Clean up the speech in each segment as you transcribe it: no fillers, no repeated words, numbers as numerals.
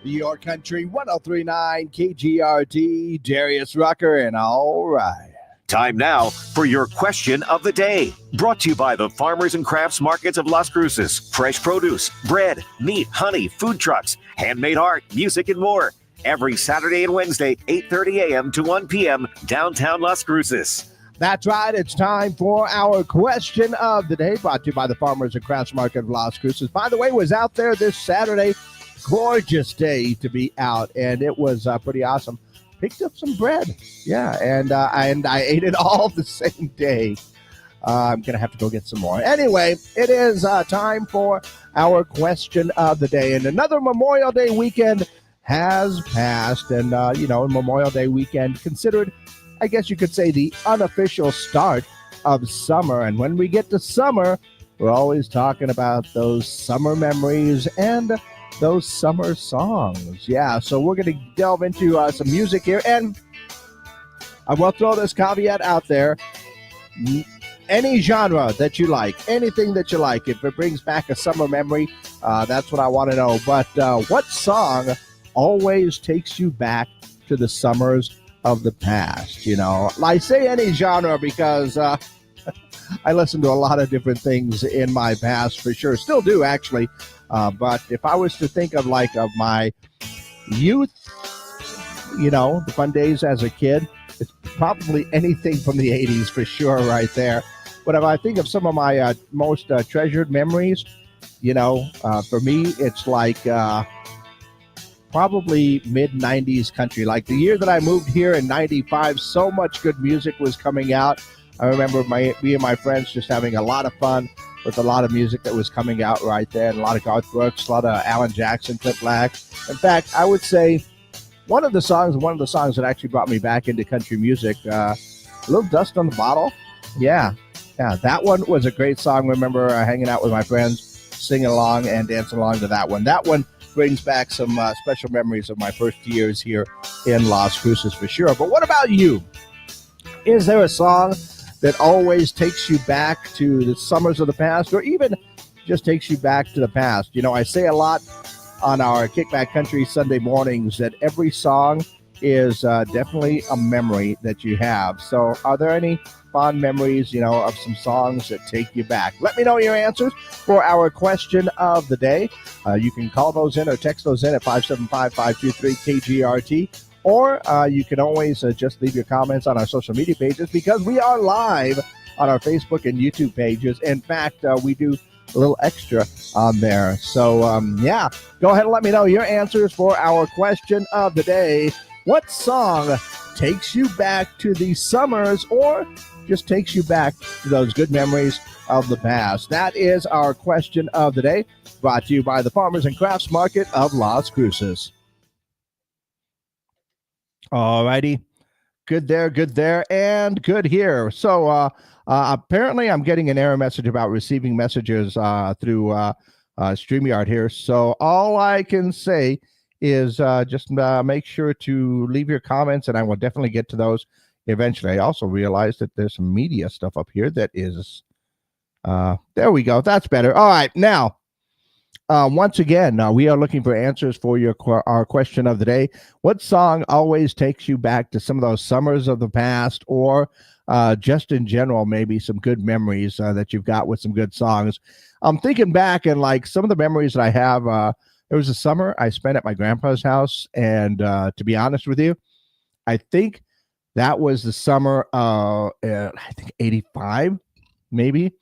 Your Country 1039 KGRT, Darius Rucker, and all right. Time now for your question of the day. Brought to you by the Farmers and Crafts Markets of Las Cruces. Fresh produce, bread, meat, honey, food trucks, handmade art, music, and more. Every Saturday and Wednesday, 8:30 a.m. to 1 p.m. downtown Las Cruces. That's right. It's time for our question of the day, brought to you by the Farmers and Crafts Market of Las Cruces. By the way, was out there this Saturday. Gorgeous day to be out, and it was pretty awesome. Picked up some bread, yeah, and I ate it all the same day. I'm going to have to go get some more. Anyway, it is time for our question of the day, and another Memorial Day weekend has passed, and, Memorial Day weekend considered, I guess you could say, the unofficial start of summer, and when we get to summer, we're always talking about those summer memories and those summer songs. Yeah, so we're going to delve into some music here, and I will throw this caveat out there. Any genre that you like, anything that you like, if it brings back a summer memory, that's what I want to know. But what song always takes you back to the summers of the past? You know, I say any genre because I listened to a lot of different things in my past, for sure. Still do, actually. But if I was to think of of my youth, the fun days as a kid, it's probably anything from the 80s for sure right there. But if I think of some of my most treasured memories, for me, it's like probably mid-90s country. Like the year that I moved here in 95, so much good music was coming out. I remember me and my friends just having a lot of fun with a lot of music that was coming out right there, and a lot of Garth Brooks, a lot of Alan Jackson, Cliff Black. In fact, I would say one of the songs that actually brought me back into country music, A Little Dust on the Bottle. Yeah, that one was a great song. I remember hanging out with my friends, singing along and dancing along to that one. That one brings back some special memories of my first years here in Las Cruces for sure. But what about you? Is there a song that always takes you back to the summers of the past, or even just takes you back to the past? I say a lot on our Kickback Country Sunday mornings that every song is definitely a memory that you have. So are there any fond memories, of some songs that take you back? Let me know your answers for our question of the day. You can call those in or text those in at 575-523-KGRT. Or you can always just leave your comments on our social media pages, because we are live on our Facebook and YouTube pages. In fact, we do a little extra on there. So, go ahead and let me know your answers for our question of the day. What song takes you back to the summers, or just takes you back to those good memories of the past? That is our question of the day, brought to you by the Farmers and Crafts Market of Las Cruces. All righty. Good there, and good here. So apparently I'm getting an error message about receiving messages through StreamYard here. So all I can say is just make sure to leave your comments, and I will definitely get to those eventually. I also realized that there's some media stuff up here that is, there we go. That's better. All right. Now, once again, we are looking for answers for our question of the day. What song always takes you back to some of those summers of the past, or just in general, maybe some good memories that you've got with some good songs? I'm thinking back, and like some of the memories that I have, there was a summer I spent at my grandpa's house, and to be honest with you, I think that was the summer of, I think 85, maybe.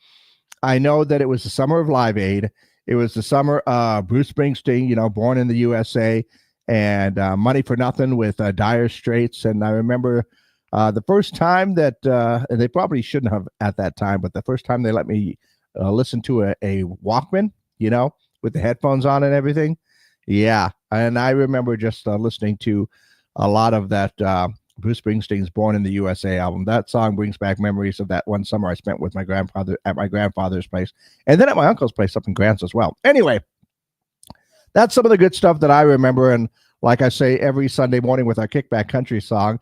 I know that it was the summer of Live Aid. It was the summer of Bruce Springsteen, Born in the USA, and Money for Nothing with Dire Straits. And I remember the first time that, and they probably shouldn't have at that time, but the first time they let me listen to a Walkman, with the headphones on and everything. Yeah. And I remember just listening to a lot of that Bruce Springsteen's Born in the USA album. That song brings back memories of that one summer I spent with my grandfather at my grandfather's place, and then at my uncle's place up in Grants as well. Anyway, that's some of the good stuff that I remember. And like I say, every Sunday morning with our Kickback Country song,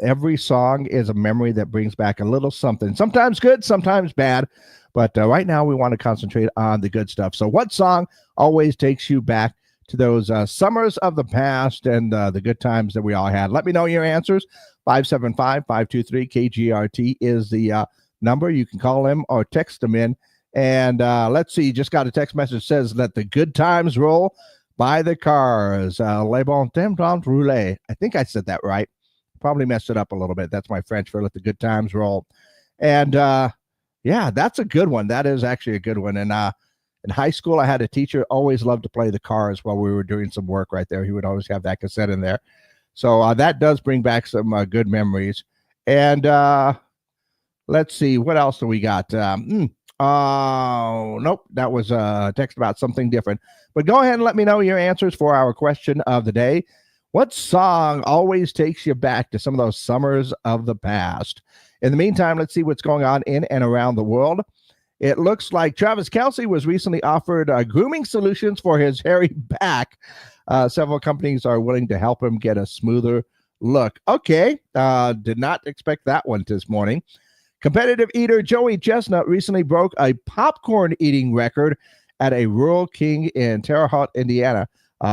every song is a memory that brings back a little something, sometimes good, sometimes bad. But right now we want to concentrate on the good stuff. So what song always takes you back to those summers of the past and the good times that we all had. Let me know your answers. 575-523-KGRT is the number. You can call him or text them in. And let's see, just got a text message says, let the good times roll by the Cars. Les bon temps rouler. I think I said that right. Probably messed it up a little bit. That's my French for let the good times roll. And yeah, that's a good one. That is actually a good one. And in high school, I had a teacher always loved to play the Cars while we were doing some work right there. He would always have that cassette in there. So that does bring back some good memories. And let's see, what else do we got? Oh, nope, that was a text about something different. But go ahead and let me know your answers for our question of the day. What song always takes you back to some of those summers of the past? In the meantime, let's see what's going on in and around the world. It looks like Travis Kelce was recently offered grooming solutions for his hairy back. Several companies are willing to help him get a smoother look. Okay, did not expect that one this morning. Competitive eater Joey Chestnut recently broke a popcorn eating record at a Rural King in Terre Haute, Indiana.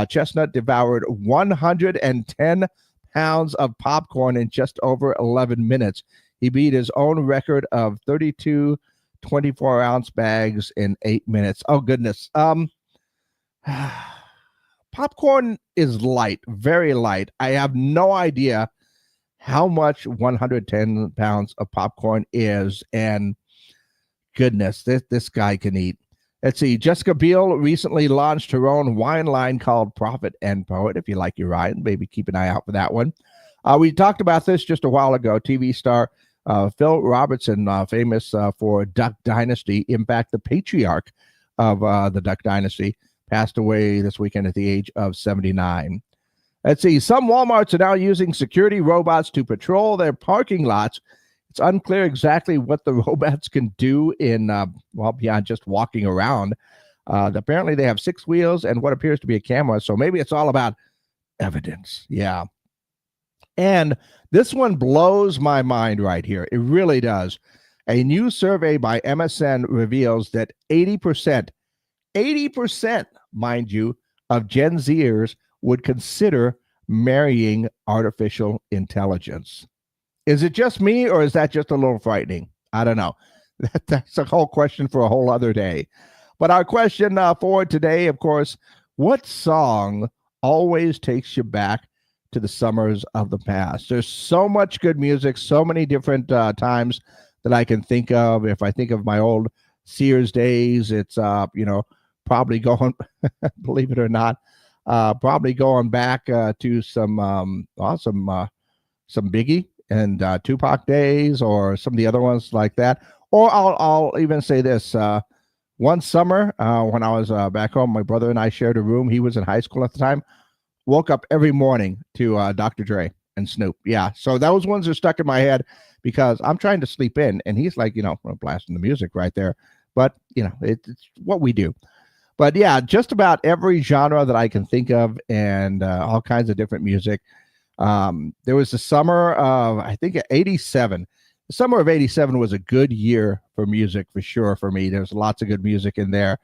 Chestnut devoured 110 pounds of popcorn in just over 11 minutes. He beat his own record of 32 24-ounce bags in 8 minutes. Oh, goodness. Popcorn is light, very light. I have no idea how much 110 pounds of popcorn is. And goodness, this guy can eat. Let's see. Jessica Biel recently launched her own wine line called Prophet and Poet. If you like your wine, maybe keep an eye out for that one. We talked about this just a while ago. TV star Phil Robertson, famous for Duck Dynasty, in fact, the patriarch of the Duck Dynasty, passed away this weekend at the age of 79. Let's see. Some Walmarts are now using security robots to patrol their parking lots. It's unclear exactly what the robots can do in, beyond just walking around. Apparently, they have 6 wheels and what appears to be a camera. So maybe it's all about evidence. Yeah. And this one blows my mind right here. It really does. A new survey by MSN reveals that 80%, mind you, of Gen Zers would consider marrying artificial intelligence. Is it just me, or is that just a little frightening? I don't know. That's a whole question for a whole other day. But our question for today, of course, what song always takes you back to the summers of the past? There's so much good music, so many different times that I can think of. If I think of my old Sears days, it's probably going, believe it or not, probably going back to some Biggie and Tupac days, or some of the other ones like that. Or I'll even say this: one summer when I was back home, my brother and I shared a room. He was in high school at the time. Woke up every morning to Dr. Dre and Snoop. Yeah, so those ones are stuck in my head because I'm trying to sleep in, and he's like, blasting the music right there. But it's what we do. But yeah, just about every genre that I can think of, and all kinds of different music. There was the summer of, I think, 87. The summer of 87 was a good year for music, for sure, for me. There's lots of good music in there.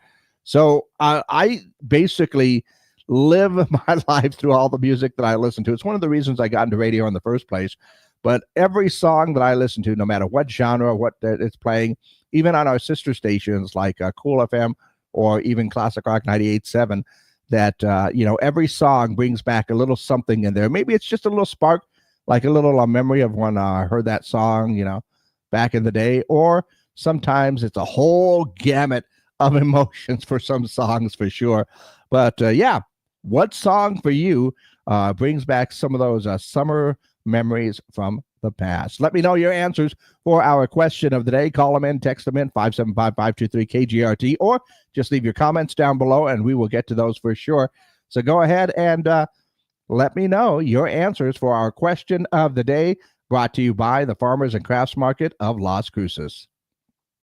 So I basically live my life through all the music that I listen to. It's one of the reasons I got into radio in the first place. But every song that I listen to, no matter what genre, what it's playing, even on our sister stations like Cool FM or even Classic Rock 98.7, that, every song brings back a little something in there. Maybe it's just a little spark, like a little memory of when I heard that song, back in the day. Or sometimes it's a whole gamut of emotions for some songs, for sure. But yeah, what song for you brings back some of those summer memories from the past? Let me know your answers for our question of the day. Call them in, text them in, 575-523-KGRT, or just leave your comments down below and we will get to those for sure. So go ahead and let me know your answers for our question of the day, brought to you by the Farmers and Crafts Market of Las Cruces.